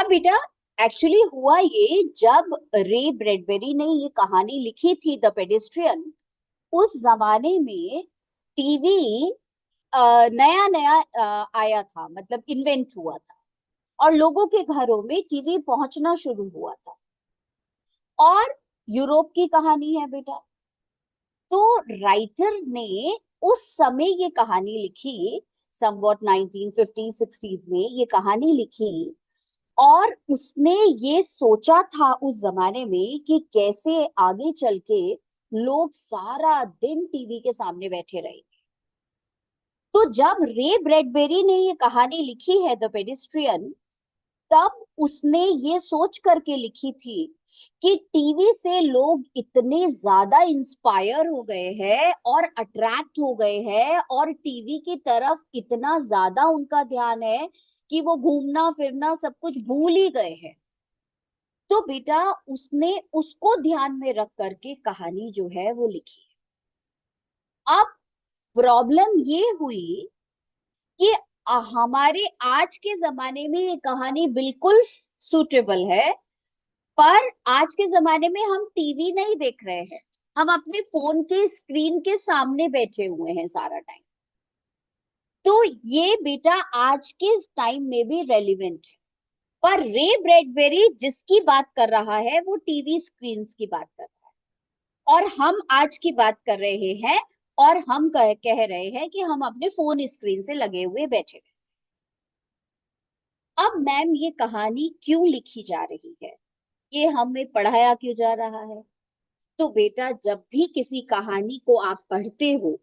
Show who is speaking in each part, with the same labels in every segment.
Speaker 1: अब बेटा, एक्चुअली हुआ ये, जब रे ब्रैडबेरी ने ये कहानी लिखी थी द पेडेस्ट्रियन, उस जमाने में टीवी नया नया आया था, मतलब इन्वेंट हुआ था, और लोगों के घरों में टीवी पहुंचना शुरू हुआ था। और यूरोप की कहानी है बेटा। तो राइटर ने उस समय ये कहानी लिखी, समवॉट 1950 60s में ये कहानी लिखी। और उसने ये सोचा था उस जमाने में कि कैसे आगे चल के लोग सारा दिन टीवी के सामने बैठे रहे। तो जब रे ब्रैडबेरी ने ये कहानी लिखी है द पेडिस्ट्रियन, तब उसने ये सोच करके लिखी थी कि टीवी से लोग इतने ज्यादा इंस्पायर हो गए हैं और अट्रैक्ट हो गए हैं, और टीवी की तरफ इतना ज्यादा उनका ध्यान है कि वो घूमना फिरना सब कुछ भूल ही गए हैं। तो बेटा, उसने उसको ध्यान में रख करके कहानी जो है वो लिखी। अब प्रॉब्लम ये हुई कि हमारे आज के जमाने में ये कहानी बिल्कुल सूटेबल है, पर आज के जमाने में हम टीवी नहीं देख रहे हैं, हम अपने फोन के स्क्रीन के सामने बैठे हुए हैं सारा टाइम। तो ये बेटा आज के टाइम में भी रेलिवेंट है। पर रे ब्रैडबेरी जिसकी बात कर रहा है वो टीवी स्क्रीन की बात कर रहा है, और हम आज की बात कर रहे हैं। और हम कह रहे हैं कि हम अपने फोन स्क्रीन से लगे हुए बैठे हैं। अब मैम, ये कहानी क्यों लिखी जा रही है, ये हमें पढ़ाया क्यों जा रहा है? तो बेटा, जब भी किसी कहानी को आप पढ़ते हो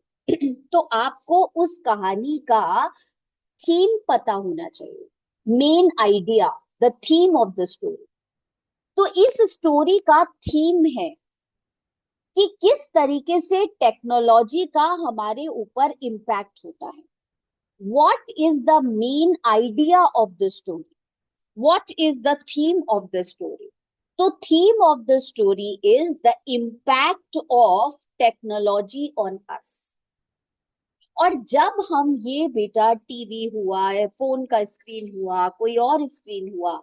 Speaker 1: तो आपको उस कहानी का थीम पता होना चाहिए, main idea, the theme of the story. तो इस स्टोरी का थीम है कि किस तरीके से टेक्नोलॉजी का हमारे ऊपर इम्पैक्ट होता है। What is the main idea of the story, what is the theme of the story? तो theme of the story is the impact of technology on us. और जब हम ये बेटा, टीवी हुआ है, फोन का स्क्रीन हुआ, कोई और स्क्रीन हुआ,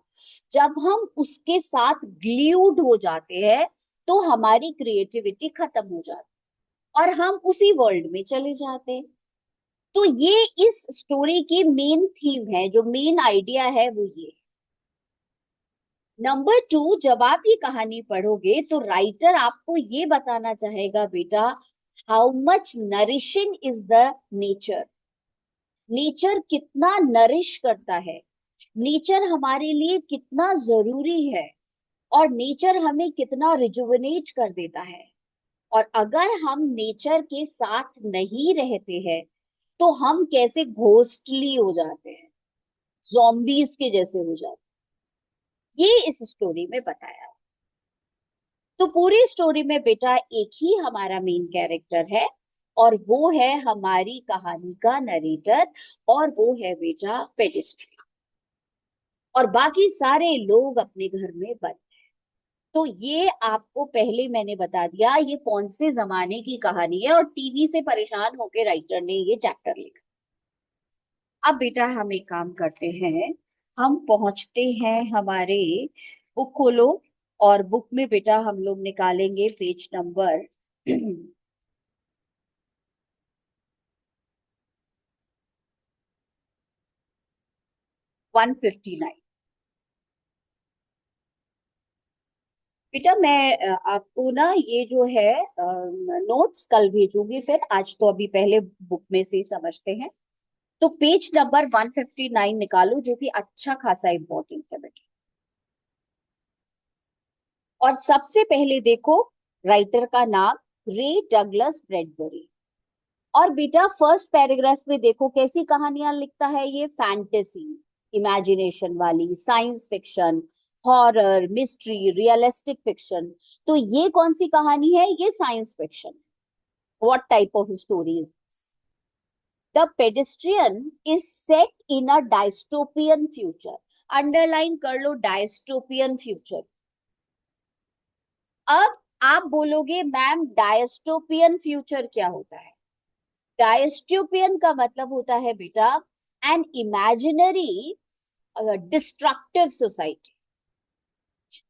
Speaker 1: जब हम उसके साथ ग्लूड हो जाते हैं तो हमारी क्रिएटिविटी खत्म हो जाती है और हम उसी वर्ल्ड में चले जाते हैं। तो ये इस स्टोरी की मेन थीम है, जो मेन आइडिया है वो ये। नंबर टू, जब आप ये कहानी पढ़ोगे तो राइटर आपको ये बताना चाहेगा बेटा, how much nourishing is the nature. Nature कितना नरिश करता है, नेचर हमारे लिए कितना जरूरी है, और नेचर हमें कितना रिजुवनेट कर देता है। और अगर हम नेचर के साथ नहीं रहते हैं तो हम कैसे घोस्टली हो जाते हैं, zombies के जैसे हो जाते हैं। ये इस स्टोरी में बताया। तो पूरी स्टोरी में बेटा एक ही हमारा मेन कैरेक्टर है, और वो है हमारी कहानी का नरेटर, और वो है बेटा पेडिस्ट्री। और बाकी सारे लोग अपने घर में बंद। तो ये आपको पहले मैंने बता दिया ये कौन से जमाने की कहानी है, और टीवी से परेशान होकर राइटर ने ये चैप्टर लिखा। अब बेटा, हम एक काम करते हैं, हम पहुंचते हैं हमारे, बुक खोलो, और बुक में बेटा हम लोग निकालेंगे पेज नंबर 159। बेटा मैं आपको ना ये जो है नोट्स कल भेजूंगी, फिर आज तो अभी पहले बुक में से ही समझते हैं। तो पेज नंबर 159 निकालो, जो कि अच्छा खासा इंपॉर्टेंट है बेटा। और सबसे पहले देखो, राइटर का नाम रे डगलस ब्रैडबरी। और बेटा फर्स्ट पैराग्राफ में देखो कैसी कहानियां लिखता है ये, फैंटेसी, इमेजिनेशन वाली, science fiction, horror, mystery, realistic fiction. तो ये कौन सी कहानी है? ये science fiction. What type of story is this? The pedestrian is set in a dystopian future. Underline कर लो, डायस्टोपियन फ्यूचर। अब आप बोलोगे मैम डायस्टोपियन फ्यूचर क्या होता है? डायस्टोपियन का मतलब होता है बेटा एन इमेजिनरी डिस्ट्रक्टिव सोसाइटी।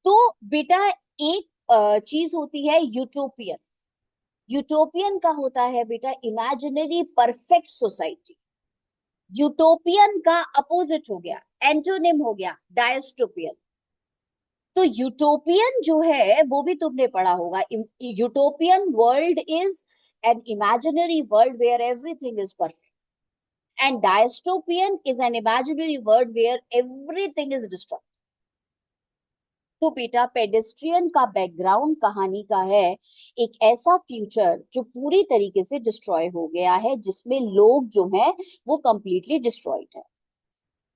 Speaker 1: तो बेटा एक चीज होती है यूटोपियन। यूटोपियन का होता है बेटा इमेजिनरी परफेक्ट सोसाइटी। यूटोपियन का अपोजिट हो गया, एंटोनिम हो गया डायस्टोपियन। तो यूटोपियन जो है वो भी तुमने पढ़ा होगा। Utopian world is an imaginary world where everything is perfect, and dystopian is an imaginary world where everything is destruct. तो बेटा पेडेस्ट्रियन का बैकग्राउंड कहानी का है एक ऐसा फ्यूचर जो पूरी तरीके से डिस्ट्रॉय हो गया है, जिसमें लोग जो है वो कंप्लीटली डिस्ट्रॉयड है।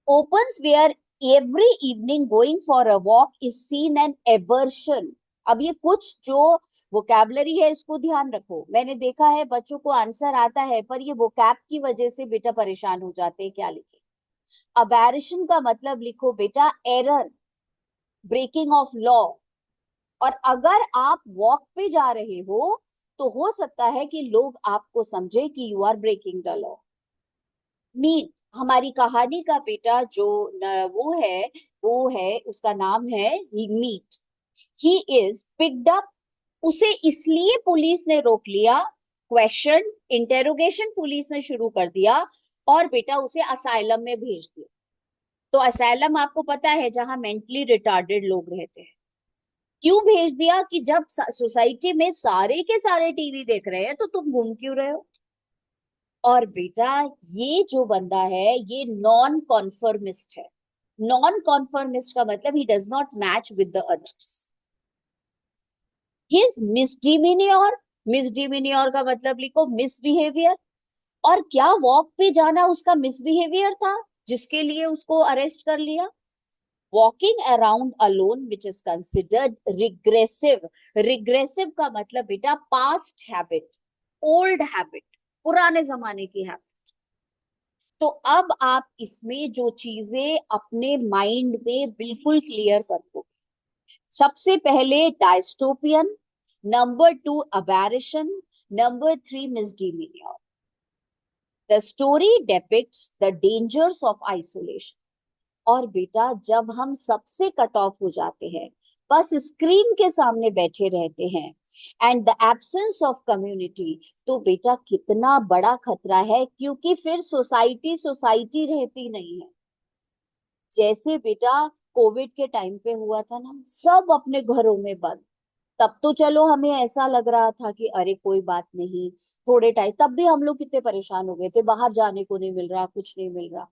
Speaker 1: Opens where every evening going for a walk is seen an aberration। अब ये कुछ जो वोकैबलरी है इसको ध्यान रखो। मैंने देखा है बच्चों को आंसर आता है पर ये वोकैब की वजह से बेटा परेशान हो जाते हैं, क्या लिखे। अबैरिशन का मतलब लिखो बेटा एरर, ब्रेकिंग ऑफ लॉ। और अगर आप वॉक पे जा रहे तो हो सकता है कि लोग आपको समझे कि you are breaking the law. Mead, हमारी कहानी का बेटा जो वो है उसका नाम है Mead. He is picked up. उसे इसलिए पुलिस ने रोक लिया, क्वेश्चन इंटेरोगेशन पुलिस ने शुरू कर दिया और बेटा उसे असाइलम में भेज दिया। तो असाइलम आपको पता है जहां मेंटली रिटार्डेड लोग रहते हैं। क्यों भेज दिया कि जब सोसाइटी में सारे के सारे टीवी देख रहे हैं तो तुम घूम क्यों रहे हो। और बेटा ये जो बंदा है ये नॉन कॉन्फर्मिस्ट है। नॉन कॉन्फर्मिस्ट का मतलब ही does not match with the others. His misdemeanour, misdemeanour का मतलब लिखो मिसबिहेवियर। और क्या वॉक पे जाना उसका मिसबिहेवियर था जिसके लिए उसको अरेस्ट कर लिया। Walking around alone which is considered regressive. Regressive का मतलब बेटा पास्ट हैबिट, ओल्ड हैबिट, पुराने जमाने की हैबिट। तो अब आप इसमें जो चीजें अपने माइंड में बिल्कुल क्लियर कर दो। सबसे पहले dystopian, number two aberration, number three misdemeanour. The story depicts the dangers of isolation। और बेटा जब हम सबसे कट ऑफ हो जाते हैं, बस स्क्रीन के सामने बैठे रहते हैं, and the absence of community, तो बेटा कितना बड़ा खतरा है, क्योंकि फिर सोसाइटी सोसाइटी रहती नहीं है। जैसे बेटा कोविड के टाइम पे हुआ था ना, सब अपने घरों में बंद। तब तो चलो हमें ऐसा लग रहा था कि अरे कोई बात नहीं, थोड़े टाइम, तब भी हम लोग कितने परेशान हो गए थे, बाहर जाने को नहीं मिल रहा, कुछ नहीं मिल रहा।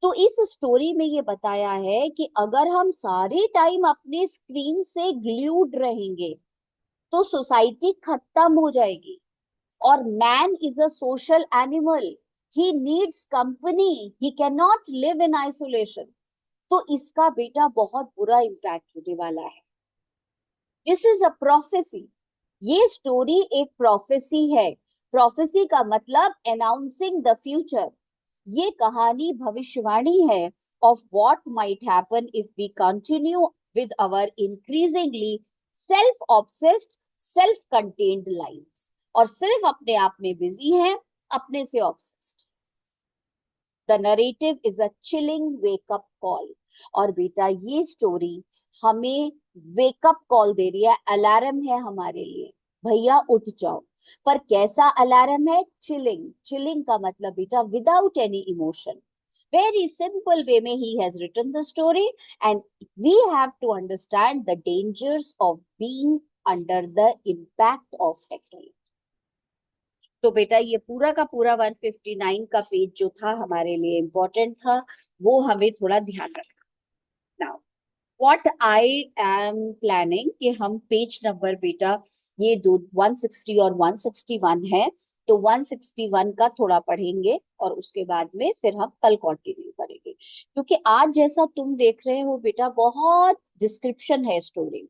Speaker 1: तो इस स्टोरी में ये बताया है कि अगर हम सारे टाइम अपने स्क्रीन से ग्लूड रहेंगे तो सोसाइटी खत्म हो जाएगी। और man is a social animal, he needs company, he can not live in isolation. तो इसका बेटा बहुत बुरा इम्पैक्ट होने वाला है। This is a prophecy. ये स्टोरी एक प्रोफेसी है। प्रोफेसी का मतलब अनाउंसिंग द फ्यूचर। ये कहानी भविष्यवाणी है of what might happen if we continue with our increasingly self obsessed, self contained lives. और सिर्फ अपने आप में बिजी हैं, अपने से obsessed. The narrative is a chilling wake up call. और बेटा ये स्टोरी हमें वेकअप कॉल दे रही है, अलार्म है हमारे लिए, भैया उठ जाओ। पर कैसा अलार्म है? चिलिंग। चिलिंग का मतलब बेटा without any emotion. Very simple way में ही has written the story, and we have to understand the dangers of being under the impact of technology. तो बेटा ये पूरा का पूरा 159 का पेज जो था हमारे लिए इम्पोर्टेंट था, वो हमें थोड़ा ध्यान रखना। Now what I am planning कि हम पेज नंबर बेटा ये दो 160 और 161 है, तो 161 का थोड़ा पढ़ेंगे और उसके बाद में फिर हम कल कंटिन्यू करेंगे। क्योंकि आज जैसा तुम देख रहे हो बेटा बहुत डिस्क्रिप्शन है स्टोरी।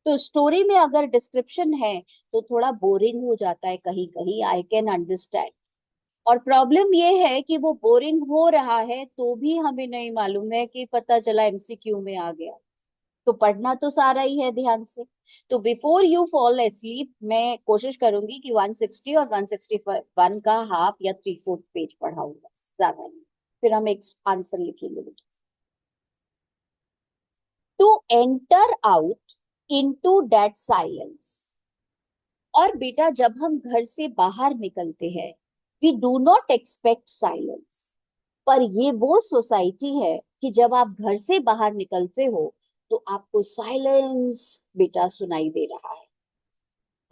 Speaker 1: तो स्टोरी में अगर डिस्क्रिप्शन है तो थोड़ा बोरिंग हो जाता है कहीं कहीं, आई कैन अंडरस्टैंड। और प्रॉब्लम ये है कि वो बोरिंग हो रहा है तो भी हमें नहीं मालूम है कि पता चला एमसीक्यू में आ गया। तो पढ़ना तो सारा ही है ध्यान से। तो बिफोर यू फॉल एस्लीप मैं कोशिश करूंगी कि 160 और 161 का हाफ या 3/4 पेज पढ़ाऊंगा, ज्यादा नहीं। फिर हम एक आंसर लिखेंगे बेटा। To enter out into that silence. और बेटा जब हम घर से बाहर निकलते हैं, we do not expect silence, पर ये वो सोसाइटी है कि जब आप घर से बाहर निकलते हो तो आपको साइलेंस बेटा सुनाई दे रहा है।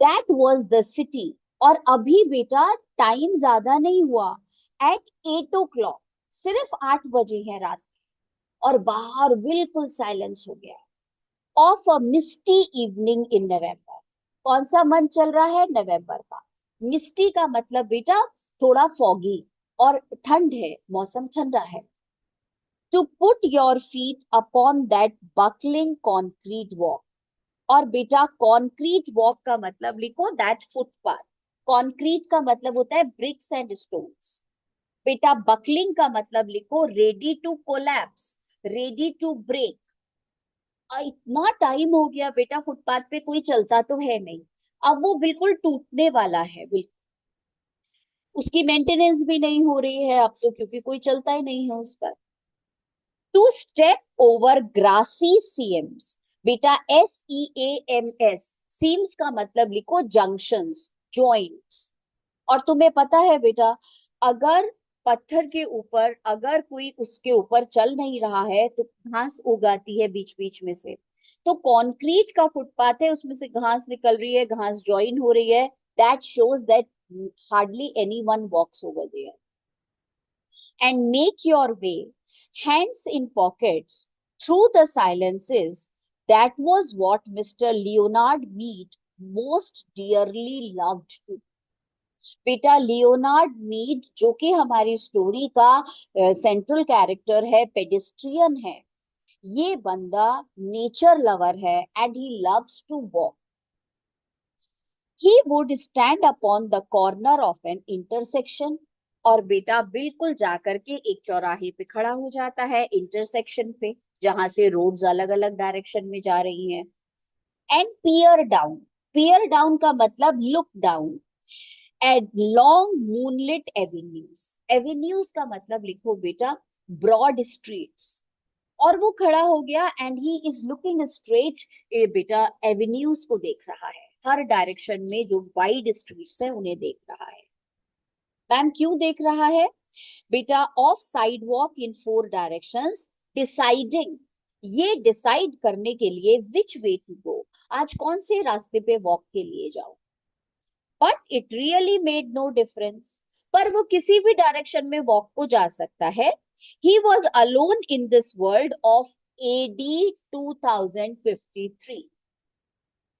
Speaker 1: That was the city. और अभी बेटा टाइम ज्यादा नहीं हुआ, एट 8 o'clock, सिर्फ 8 बजे है रात, और बाहर बिल्कुल साइलेंस हो गया of a Misty evening in नवंबर। कौन सा मंथ चल रहा है? नवंबर का। मिस्टी का मतलब बेटा थोड़ा फॉगी, और ठंड है, मौसम ठंडा है। To put your feet upon that buckling concrete walk. और बेटा कॉन्क्रीट वॉक का मतलब लिखो दैट फुटपाथ। कॉन्क्रीट का मतलब होता है ब्रिक्स एंड स्टोन्स। बेटा बकलिंग का मतलब लिखो ready to collapse, ready to break. इतना टाइम हो गया बेटा, फुटपाथ पे कोई चलता तो है नहीं, अब वो बिल्कुल टूटने वाला है, बिल्कुल उसकी मेंटेनेंस भी नहीं हो रही है अब तो, क्योंकि कोई चलता ही नहीं है उस पर। To step over grassy seams. बेटा SEAMS, सीम्स का मतलब लिखो जंक्शंस, जॉइंट्स। और तुम्हें पता है बेटा, अगर पत्थर के ऊपर अगर कोई उसके ऊपर चल नहीं रहा है तो घास उगाती है बीच बीच में से। तो कंक्रीट का फुटपाथ है, उसमें से घास निकल रही है, घास ज्वाइन हो रही है, that shows that hardly anyone walks over there. And make your way, hands in pockets, through the silences. That was what Mr. Leonard Mead most dearly loved to। बेटा लियोनार्ड मीड, जो कि हमारी story का central character है, pedestrian है, ये बंदा nature lover है, and he loves to walk. He would stand upon the corner of an intersection. और बेटा बिल्कुल जाकर के एक चौराहे पे खड़ा हो जाता है, इंटरसेक्शन पे, जहां से रोड्स अलग अलग डायरेक्शन में जा रही हैं। And peer down, peer down का मतलब look down at long moonlit avenues. Avenues का मतलब लिखो बेटा ब्रॉड स्ट्रीट्स। और वो खड़ा हो गया, and he is looking straight, बेटा एवेन्यूज को देख रहा है, हर डायरेक्शन में जो वाइड स्ट्रीट्स है उन्हें देख रहा है। मैम क्यों देख रहा है? बेटा of side walk in 4 directions, deciding, ये डिसाइड करने के लिए विच वे टू गो, आज कौन से रास्ते पे वॉक के लिए जाओ। But it really made no difference, पर वो किसी भी डायरेक्शन में वॉक को जा सकता है। He was alone in this world of AD 2053।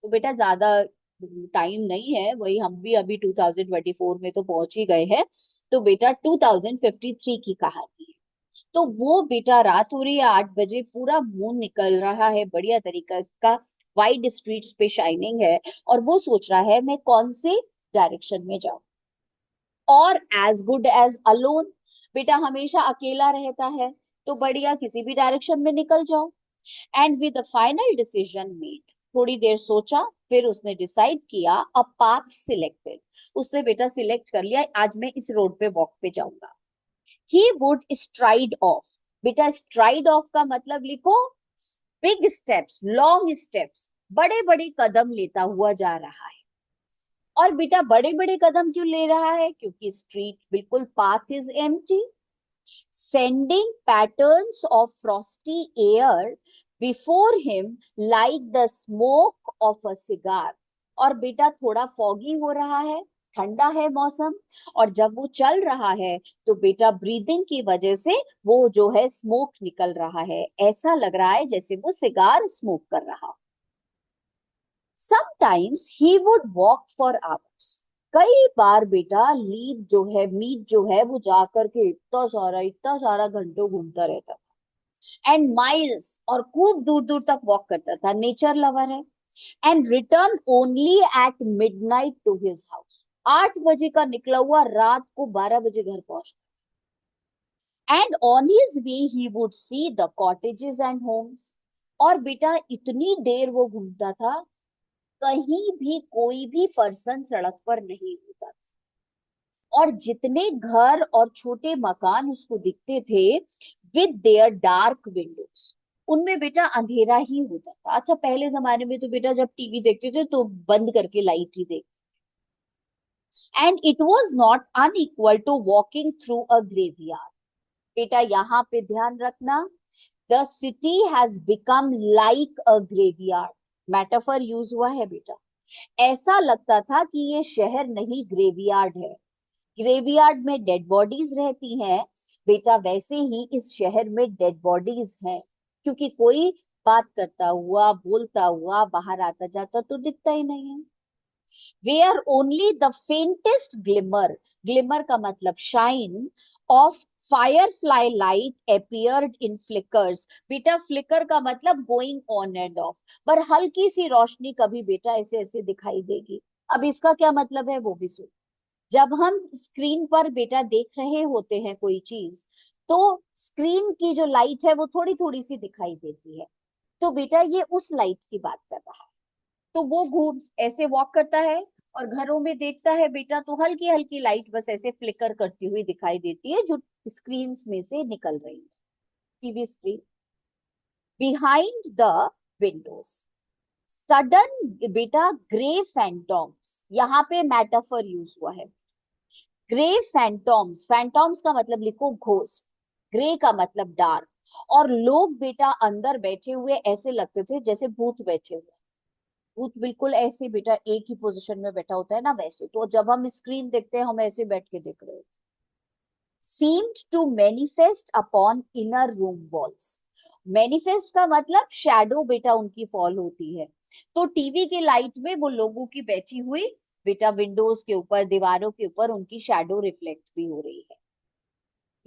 Speaker 1: तो बेटा ज्यादा टाइम नहीं है, वही हम भी अभी 2024 में तो पहुंच ही गए हैं। तो बेटा 2053 की कहानी है। तो वो बेटा रात हो रही है, 8 बजे, पूरा मून निकल रहा है बढ़िया तरीका का, वाइड स्ट्रीट्स पे शाइनिंग है, और वो सोच रहा है मैं कौन से डायरेक्शन में जाऊं। और एज गुड एज अलोन, बेटा हमेशा अकेला रहता है, तो बढ़िया किसी भी डायरेक्शन में निकल जाओ। And with the final decision made, थोड़ी देर सोचा, फिर उसने डिसाइड किया, अ पाथ सिलेक्टेड, उसने बेटा सिलेक्ट कर लिया, आज मैं इस रोड पे वॉक पे जाऊंगा। He would STRIDE of. बेटा स्ट्राइड ऑफ का मतलब लिखो बिग स्टेप्स, लॉन्ग स्टेप्स, बड़े बड़े कदम लेता हुआ जा रहा है। और बेटा बड़े बड़े कदम क्यों ले रहा है? क्योंकि स्ट्रीट बिल्कुल, path is empty, sending patterns of frosty air before him like the smoke of a cigar। और बेटा थोड़ा फॉगी हो रहा है, ठंडा है मौसम, और जब वो चल रहा है तो बेटा ब्रीदिंग की वजह से वो जो है स्मोक निकल रहा है, ऐसा लग रहा है जैसे वो सिगार स्मोक कर रहा। Sometimes he would walk for hours. कई बार बेटा लीड जो है, मीट जो है, वो जाकर के इतना सारा घंटों घूमता रहता था। एंड माइल्स, और खूब दूर दूर तक वॉक करता था, नेचर लवर है। And return only at midnight to his house. 8 बजे का निकला हुआ रात को 12 बजे घर पहुंचता। And on his way he would see the cottages and homes. और बेटा इतनी देर वो घूमता था, कहीं भी कोई भी पर्सन सड़क पर नहीं होता था। और जितने घर और छोटे मकान उसको दिखते थे, विद देयर डार्क विंडोज, उनमें बेटा अंधेरा ही होता था। अच्छा, पहले जमाने में तो बेटा जब टीवी देखते थे तो बंद करके लाइट ही देखते। And it was not unequal to walking through a graveyard. बेटा यहाँ पे ध्यान रखना, the city has become like a graveyard, metaphor use हुआ है बेटा। ऐसा लगता था कि ये शहर नहीं ग्रेवयार्ड है। ग्रेवयार्ड में डेड बॉडीज रहती हैं बेटा, वैसे ही इस शहर में डेड बॉडीज हैं, क्योंकि कोई बात करता हुआ बोलता हुआ बाहर आता जाता तो दिखता ही नहीं है। Where only the faintest glimmer, glimmer का मतलब shine of firefly light appeared in flickers। बेटा फ्लिकर का मतलब going on and off, पर हल्की सी रोशनी कभी बेटा ऐसे ऐसे दिखाई देगी। अब इसका क्या मतलब है वो भी सुन। जब हम स्क्रीन पर बेटा देख रहे होते हैं कोई चीज, तो स्क्रीन की जो लाइट है वो थोड़ी थोड़ी सी दिखाई देती है, तो बेटा ये उस लाइट की बात कर रहा है। तो वो घूम ऐसे वॉक करता है और घरों में देखता है बेटा, तो हल्की हल्की लाइट बस ऐसे फ्लिकर करती हुई दिखाई देती है जो स्क्रीन में से निकल रही है, TV screen. Behind the Windows sudden बेटा ग्रे फैंटॉम्स, यहाँ पे मेटाफर यूज हुआ है। ग्रे फैंटॉम्स, फैंटॉम्स का मतलब लिखो घोस्ट, ग्रे का मतलब डार्क, और लोग बेटा अंदर बैठे हुए ऐसे लगते थे जैसे भूत बैठे हुए। भूत बिल्कुल ऐसे बेटा एक ही पोजीशन में बैठा होता है ना, वैसे तो जब हम स्क्रीन देखते हैं हम ऐसे बैठ के देख रहे होते। seemed to manifest upon inner room walls। Manifest का मतलब शैडो बेटा उनकी फॉल होती है, तो टीवी के लाइट में वो लोगों की बैठी हुई बेटा विंडोज के ऊपर दीवारों के ऊपर उनकी शैडो रिफ्लेक्ट भी हो रही है।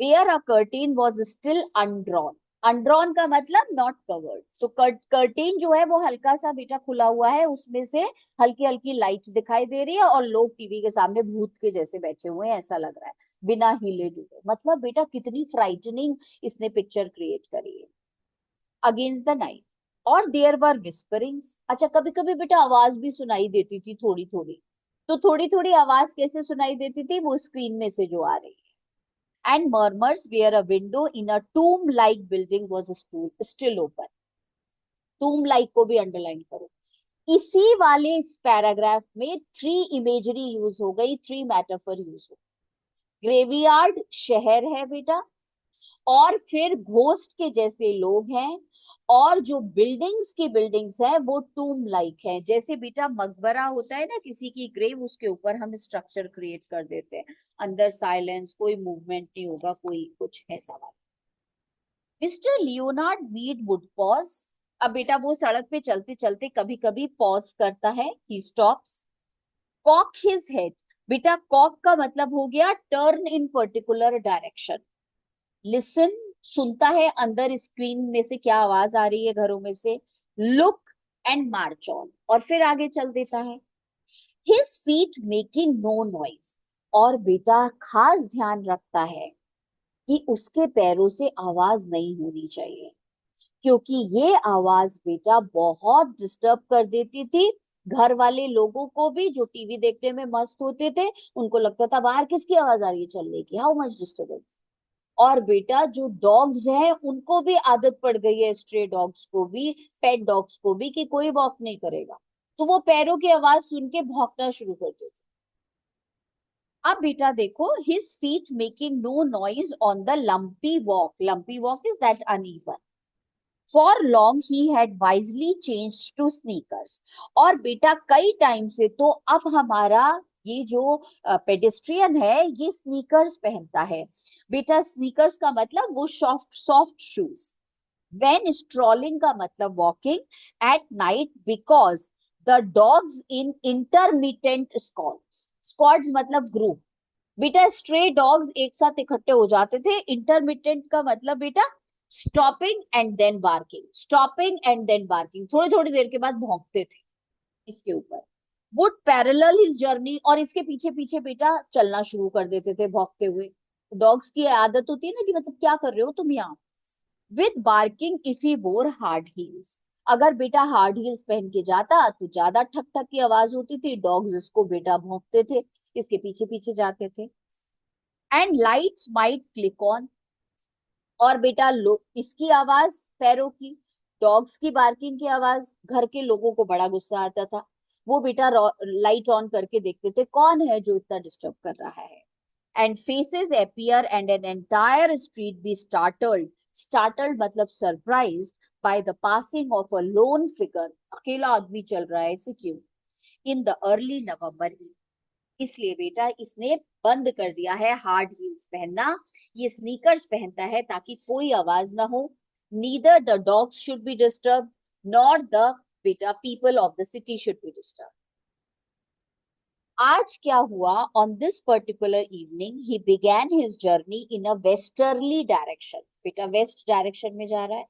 Speaker 1: Where a curtain was still undrawn, undrawn का मतलब नॉट कवर्ड, तो कर्टेन जो है वो हल्का सा बेटा खुला हुआ है, उसमें से हल्की हल्की लाइट दिखाई दे रही है और लोग टीवी के सामने भूत के जैसे बैठे हुए हैं ऐसा लग रहा है, बिना हिले डुले। मतलब बेटा कितनी फ्राइटनिंग इसने पिक्चर क्रिएट करी है। अगेंस्ट द नाइट, और देयर वर विस्परिंग्स। अच्छा, कभी कभी बेटा आवाज भी सुनाई देती थी थोड़ी थोड़ी, तो थोड़ी थोड़ी आवाज कैसे सुनाई देती थी, वो स्क्रीन में से जो आ रही है। and murmurs where a window in a tomb-like building was still open। tomb-like को भी अंडरलाइन करो। इसी वाले इस पैराग्राफ में थ्री इमेजरी यूज हो गई, थ्री मेटाफर यूज हो। ग्रेवयार्ड शहर है बेटा, और फिर घोस्ट के जैसे लोग हैं, और जो बिल्डिंग्स की बिल्डिंग्स है वो टूम लाइक है। जैसे बेटा मकबरा होता है ना किसी की ग्रेव, उसके ऊपर हम स्ट्रक्चर क्रिएट कर देते हैं, अंदर साइलेंस, कोई मूवमेंट नहीं होगा, कोई कुछ ऐसा वाला। Mister Leonard Mead would pause. अब बेटा वो सड़क पे चलते चलते कभी कभी पॉज करता है, ही स्टॉप्स। कॉक हिज हेड, बेटा कॉक का मतलब हो गया turn in particular direction. Listen, सुनता है अंदर स्क्रीन में से क्या आवाज आ रही है घरों में से। लुक एंड मार्च ऑन, और फिर आगे चल देता है। His feet making no noise, और बेटा खास ध्यान रखता है कि उसके पैरों से आवाज नहीं होनी चाहिए, क्योंकि ये आवाज बेटा बहुत डिस्टर्ब कर देती थी घर वाले लोगों को भी, जो टीवी देखने में मस्त होते थे। उनको लगता था बाहर किसकी आवाज आ रही है चलने की, हाउ मच डिस्टर्बेंस। और बेटा जो डॉग्स हैं उनको भी आदत पड़ गई है, स्ट्रे डॉग्स को भी, पेट डॉग्स को भी, कि कोई वॉक नहीं करेगा, तो वो पैरों की आवाज सुन के भौंकना शुरू कर देते। अब बेटा देखो, his feet making no noise on the lumpy walk, lumpy walk is that uneven. For long he had wisely changed to sneakers. और बेटा कई टाइम से तो अब हमारा ये जो पेडेस्ट्रियन है ये स्नीकर्स पहनता है। बेटा स्नीकर्स का मतलब वो soft soft shoes. When strolling का मतलब walking at night, because the dogs in intermittent squads, squads मतलब ग्रुप। बेटा स्ट्रे डॉग्स एक साथ इकट्ठे हो जाते थे। इंटरमिटेंट का मतलब बेटा stopping and then barking, stopping and then barking, थोड़ी थोड़ी देर के बाद भौंकते थे इसके ऊपर। वुड पैरेलल हिज जर्नी, और इसके पीछे पीछे बेटा चलना शुरू कर देते थे भौंकते हुए। डॉग्स की आदत होती है ना कि मतलब क्या कर रहे हो तुम यहाँ। विद बार्किंग इफ ही वोर हार्ड हील्स, अगर बेटा हार्ड हील्स पहन के जाता तो ज्यादा ठक ठक की आवाज होती थी, डॉग्स इसको बेटा भौंकते थे, इसके पीछे पीछे जाते थे। And lights might click on, और बेटा लो इसकी आवाज पैरों की, डॉग्स की बार्किंग की आवाज घर के लोगों को बड़ा गुस्सा आता था। वो बेटा लाइट ऑन करके देखते थे कौन है जो इतना डिस्टर्ब कर रहा है। And faces appear and an entire street be startled, startled मतलब surprised by the passing of a lone figure, अकेला आदमी चल रहा है, ऐसे क्यों, इन द अर्ली नवंबर। इसलिए बेटा इसने बंद कर दिया है हार्ड हील्स पहनना, ये स्नीकर्स पहनता है ताकि कोई आवाज ना हो। Neither the dogs should be disturb nor the बेटा people of the city should be disturb. आज क्या हुआ, on this particular evening he began his journey in a westerly direction, बेटा वेस्ट डायरेक्शन में जा रहा है,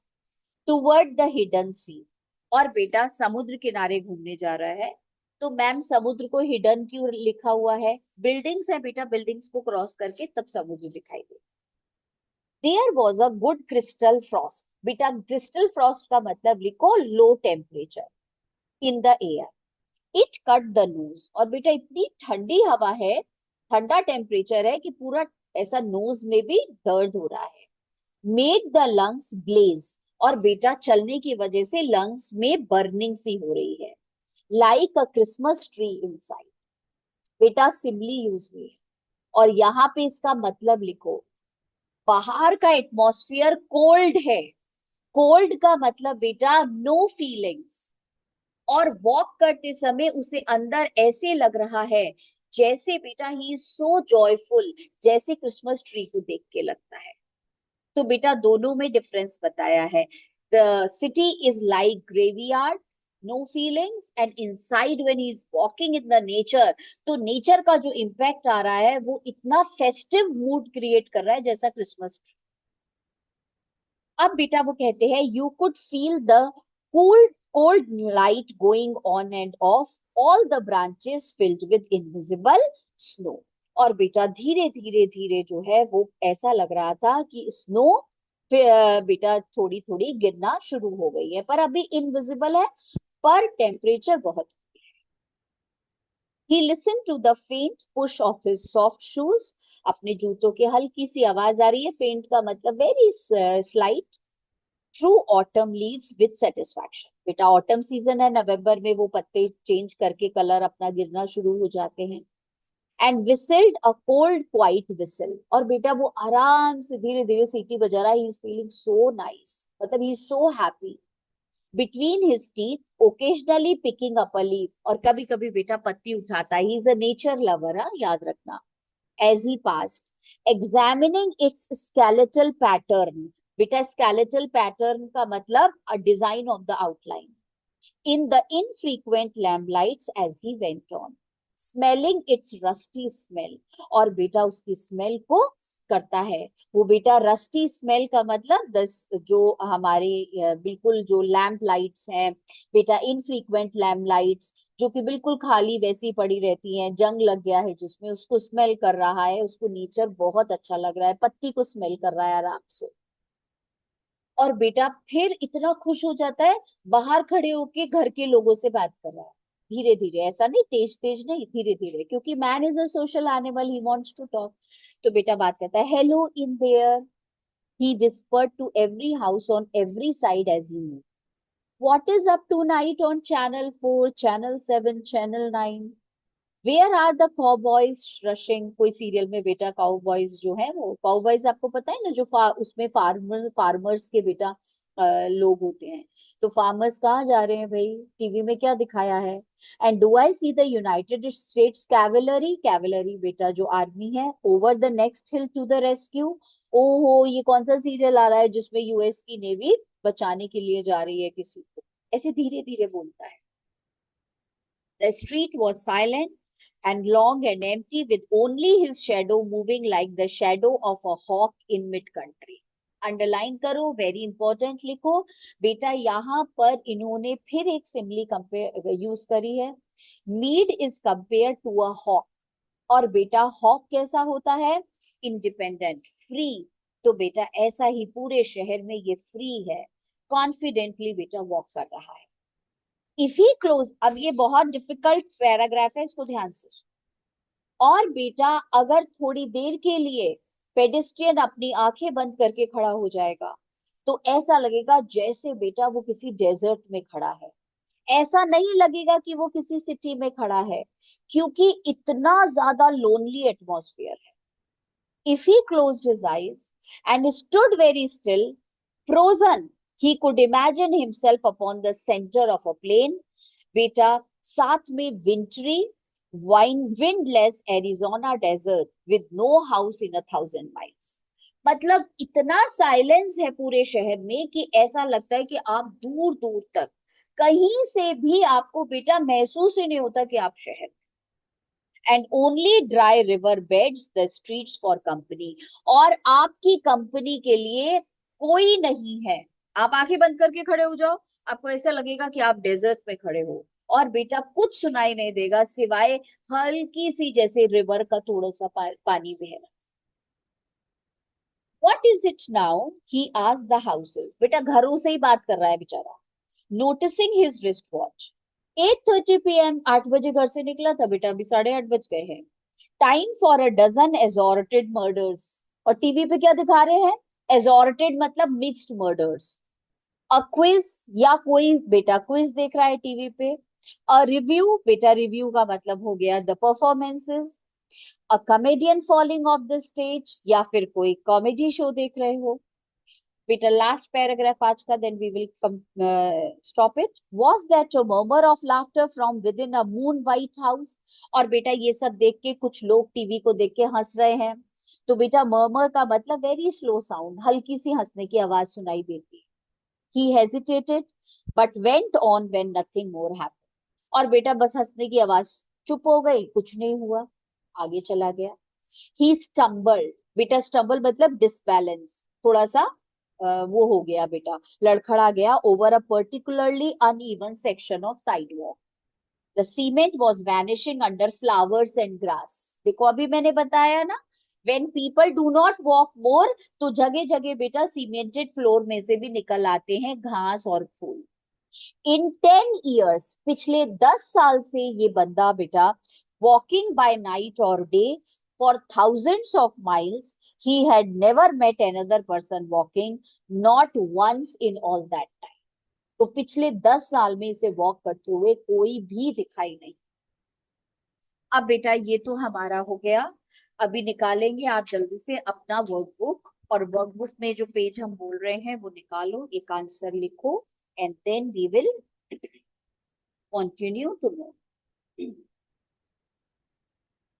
Speaker 1: टुवर्ड द हिडन सी, और बेटा समुद्र किनारे घूमने जा रहा है। तो मैम समुद्र को हिडन क्यों लिखा हुआ है, बिल्डिंग्स है बेटा, बिल्डिंग्स को क्रॉस करके तब समुद्र दिखाई दे। There was a good crystal frost, बेटा क्रिस्टल फ्रॉस्ट का मतलब लिखो low temperature in the air, it cut the nose, और बेटा इतनी ठंडी हवा है, ठंडा टेम्परेचर है कि पूरा ऐसा नोज में भी दर्द हो रहा है। मेड द लंग्स ब्लेज, और बेटा चलने की वजह से लंग्स में बर्निंग सी हो रही है। Like a Christmas tree inside, बेटा सिमली यूज हुई है, और यहाँ पे इसका मतलब लिखो, बाहर का एटमॉस्फेयर कोल्ड है, कोल्ड का मतलब बेटा नो फीलिंग्स, और वॉक करते समय उसे अंदर ऐसे लग रहा है जैसे बेटा ही इज सो जॉयफुल, जैसे क्रिसमस ट्री को देख के लगता है। तो बेटा दोनों में डिफरेंस बताया है। The city is like graveyard, no feelings, and inside when he is walking in the nature, तो नेचर का जो इम्पैक्ट आ रहा है वो इतना फेस्टिव मूड क्रिएट कर रहा है जैसा क्रिसमस। अब बेटा वो कहते हैं you could feel the cold cold light going on and off, all the branches filled with invisible snow, और बेटा धीरे धीरे धीरे जो है वो ऐसा लग रहा था कि स्नो बेटा थोड़ी थोड़ी गिरना शुरू हो गई है, पर अभी इनविजिबल है, पर टेम्परेचर बहुत। He listened to the faint push of his soft shoes, अपने जूतों की हल्की सी आवाज आ रही है, फेंट का मतलब very slight, through autumn leaves with satisfaction, बेटा ऑटम सीजन है, नवंबर में वो पत्ते चेंज करके कलर अपना गिरना शुरू हो जाते हैं। And whistled a cold quiet whistle, और बेटा वो आराम से धीरे धीरे सीटी बजा रहा है, he is feeling so nice, मतलब he is so happy. Between his teeth occasionally picking up a leaf, और कभी कभी बेटा पत्ती उठाता है, he is a nature lover, याद रखना। as he passed, examining its skeletal pattern, बेटा skeletal pattern का मतलब a design of the outline, in the infrequent lamplights as he went on, smelling its rusty smell, और बेटा उसकी smell को करता है, वो बेटा रस्टी स्मेल का मतलब दस जो हमारे बिल्कुल जो लैम्प लाइट्स हैं बेटा, इनफ्रीक्वेंट लैम्प लाइट्स जो कि बिल्कुल खाली वैसी पड़ी रहती हैं, जंग लग गया है जिसमें, उसको स्मेल कर रहा है, उसको नेचर बहुत अच्छा लग रहा है, पत्ती को स्मेल कर रहा है आराम से। और बेटा फिर इतना खुश हो जाता है, बाहर खड़े होके घर के लोगों से बात कर रहा है, धीरे धीरे, ऐसा नहीं तेज तेज नहीं, धीरे धीरे, क्योंकि man is a social animal, he wants to talk. तो बेटा बात करता है, hello in there, he whispered to every house on every side as he moved. What is up tonight on Channel 4, Channel 7, Channel 9? Where are the cowboys rushing, कोई serial में बेटा cowboys जो है, वो काउबॉयज आपको पता है ना, जो उसमें फार्मर्स के बेटा लोग होते हैं, तो फार्मर्स कहाँ जा रहे हैं भाई, टीवी में क्या दिखाया है। And do I see the United States cavalry, cavalry बेटा जो आर्मी है, over the next hill to the rescue. ओहो ये कौन सा सीरियल आ रहा है जिसमें यूएस की नेवी बचाने के लिए जा रही है किसी को, ऐसे धीरे धीरे बोलता है। The street was silent and long and empty, with only his shadow moving like the shadow of a hawk in mid-country. Underline करो, वेरी इंपॉर्टेंट लिखो बेटा, यहाँ पर इन्होंने फिर एक सिमिली कंपेयर यूज करी है। Mead is compare to a hawk, और बेटा हॉक कैसा होता है, इंडिपेंडेंट, फ्री, तो बेटा ऐसा ही पूरे शहर में ये फ्री है, कॉन्फिडेंटली बेटा वॉक कर रहा है। इफ ही क्लोज, अब ये बहुत डिफिकल्ट पैराग्राफ है, इसको ध्यान से सुनो। और बेटा अगर थोड़ी देर के लिए पेडिस्ट्रियन अपनी आंखें बंद करके खड़ा हो जाएगा, तो ऐसा लगेगा जैसे बेटा वो किसी डेजर्ट में खड़ा है, ऐसा नहीं लगेगा कि वो किसी सिटी में खड़ा है, क्योंकि इतना ज्यादा लोनली एटमॉस्फेयर है। If he closed his eyes and stood very still, frozen, he could imagine himself upon the center of a plain. बेटा, साथ में wintry, windless Arizona desert with no house in 1,000 miles. मतलब इतना silence है पूरे शहर में कि ऐसा लगता है कि आप दूर दूर तक कहीं से भी आपको बेटा महसूस ही नहीं होता कि आप शहर, and only dry river beds the streets for company, और आपकी कंपनी के लिए कोई नहीं है। आप आंखें बंद करके खड़े हो जाओ, आपको ऐसा लगेगा कि आप डेजर्ट में खड़े हो, और बेटा कुछ सुनाई नहीं देगा सिवाय हल्की सी जैसे रिवर का थोड़ा सा पानी बहना। What is it now, he asked the houses. बेटा घरों से ही बात कर रहा है बेचारा, noticing his wrist watch. 8:30 PM, 8 बजे घर से निकला था बेटा, अभी 8:30 बज गए हैं। Time for a dozen assorted murders. और टीवी पे क्या दिखा रहे हैं? एजॉर्टेड मतलब मिक्स्ड मर्डर्स। अ क्विज, या कोई बेटा क्विज देख रहा है टीवी पे। अ रिव्यू, बेटा रिव्यू का मतलब हो गया the performances. A comedian falling of the stage, या फिर कोई कॉमेडी शो देख रहे हो। बेटा लास्ट पैराग्राफ आज का, then we will stop it. Was that a murmur of laughter from within a moon white house. और बेटा ये सब देख के कुछ लोग टीवी को देख के हंस रहे हैं, तो बेटा मर्मर का मतलब वेरी स्लो साउंड, हल्की सी हंसने की आवाज सुनाई देती है। He hesitated but went on when nothing more happened. और बेटा बस हंसने की आवाज चुप हो गई, कुछ नहीं हुआ, आगे चला गया। ही स्टम्बल्ड, बेटा स्टम्बल मतलब डिसबैलेंस, थोड़ा सा वो हो गया बेटा, लड़खड़ा गया, over a particularly uneven section of sidewalk. The cement was vanishing under flowers and grass. देखो अभी मैंने बताया ना, when people do not walk more, तो जगह जगह बेटा सीमेंटेड फ्लोर में से भी निकल आते हैं घास और फूल। इन 10 years, पिछले 10 साल से ये बंदा बेटा वॉकिंग बाय नाइट और day for thousands of miles, he had never met another person walking, not once in all that time. तो पिछले 10 साल में इसे वॉक करते हुए कोई भी दिखाई नहीं। अब बेटा ये तो हमारा हो गया, अभी निकालेंगे आप जल्दी से अपना वर्कबुक, और वर्कबुक में जो पेज हम बोल रहे हैं वो निकालो, एक आंसर लिखो, and then we will continue to know.